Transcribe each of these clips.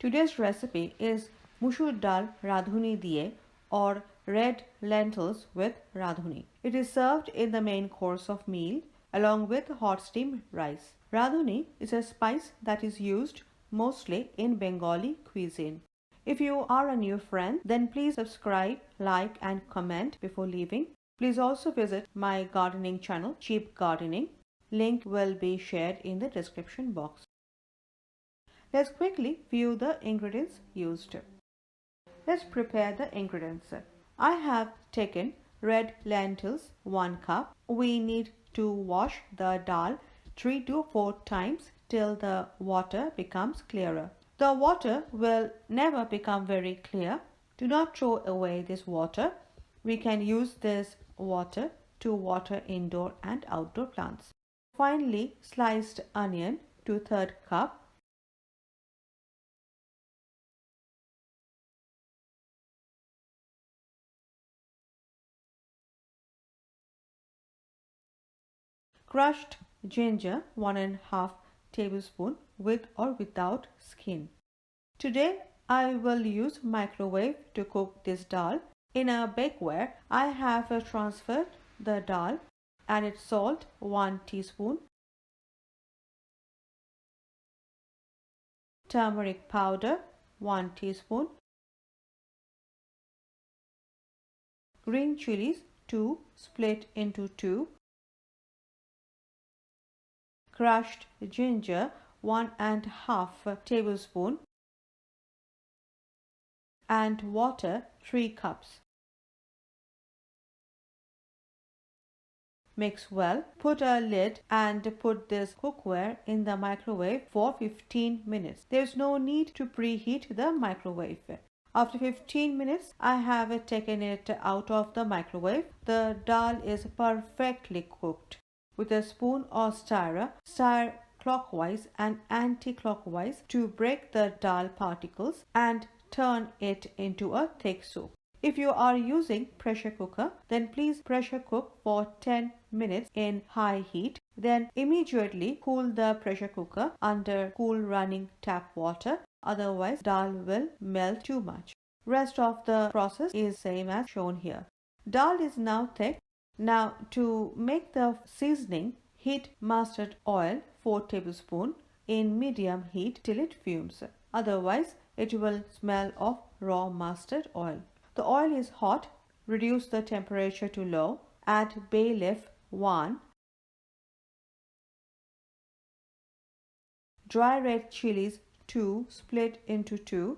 Today's recipe is Musur dal Radhuni Diye or red lentils with Radhuni. It is served in the main course of meal along with hot steamed rice. Radhuni is a spice that is used mostly in Bengali cuisine. If you are a new friend, then please subscribe, like and comment before leaving. Please also visit my gardening channel, Cheap Gardening. Link will be shared in the description box. Let's quickly view the ingredients used. Let's prepare the ingredients. I have taken red lentils 1 cup. We need to wash the dal 3 to 4 times till the water becomes clearer. The water will never become very clear. Do not throw away this water. We can use this water to water indoor and outdoor plants. Finely sliced onion 2/3 cup. Crushed ginger 1½ tablespoon with or without skin. Today I will use microwave to cook this dal. In a bakeware I have transferred the dal, added salt 1 teaspoon, turmeric powder 1 teaspoon, green chilies 2 split into 2, crushed ginger 1½ tablespoon and water 3 cups. Mix well. Put a lid and put this cookware in the microwave for 15 minutes. There is no need to preheat the microwave. After 15 minutes, I have taken it out of the microwave. The dal is perfectly cooked. With a spoon or stirrer, stir clockwise and anti-clockwise to break the dal particles and turn it into a thick soup. If you are using pressure cooker, then please pressure cook for 10 minutes in high heat. Then immediately cool the pressure cooker under cool running tap water. Otherwise, dal will melt too much. Rest of the process is same as shown here. Dal is now thick. Now to make the seasoning, heat mustard oil 4 tablespoons in medium heat till it fumes. Otherwise, it will smell of raw mustard oil. The oil is hot. Reduce the temperature to low. Add bay leaf 1, dry red chilies 2 split into 2,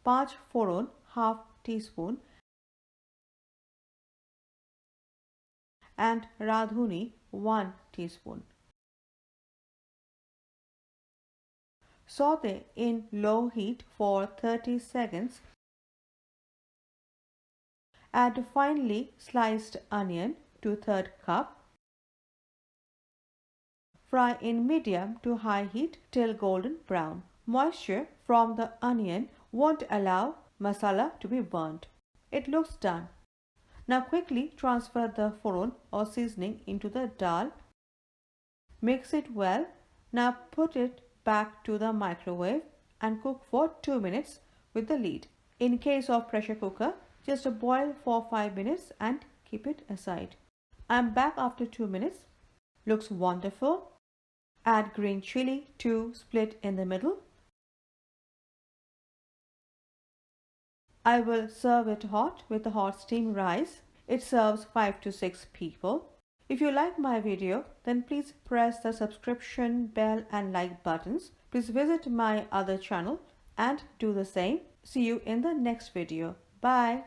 Panch foron ½ teaspoon and Radhuni 1 teaspoon. Saute in low heat for 30 seconds. Add finely sliced onion 2/3 cup. Fry in medium to high heat till golden brown. Moisture from the onion won't allow masala to be burnt. It looks done. Now quickly transfer the foron or seasoning into the dal. Mix it well. Now put it back to the microwave and cook for 2 minutes with the lid. In case of pressure cooker, just boil for 5 minutes and keep it aside. I am back after 2 minutes. Looks wonderful. Add green chili 2 split in the middle. I will serve it hot with the hot steamed rice. It serves 5 to 6 people. If you like my video, then please press the subscription bell and like buttons. Please visit my other channel and do the same. See you in the next video. Bye.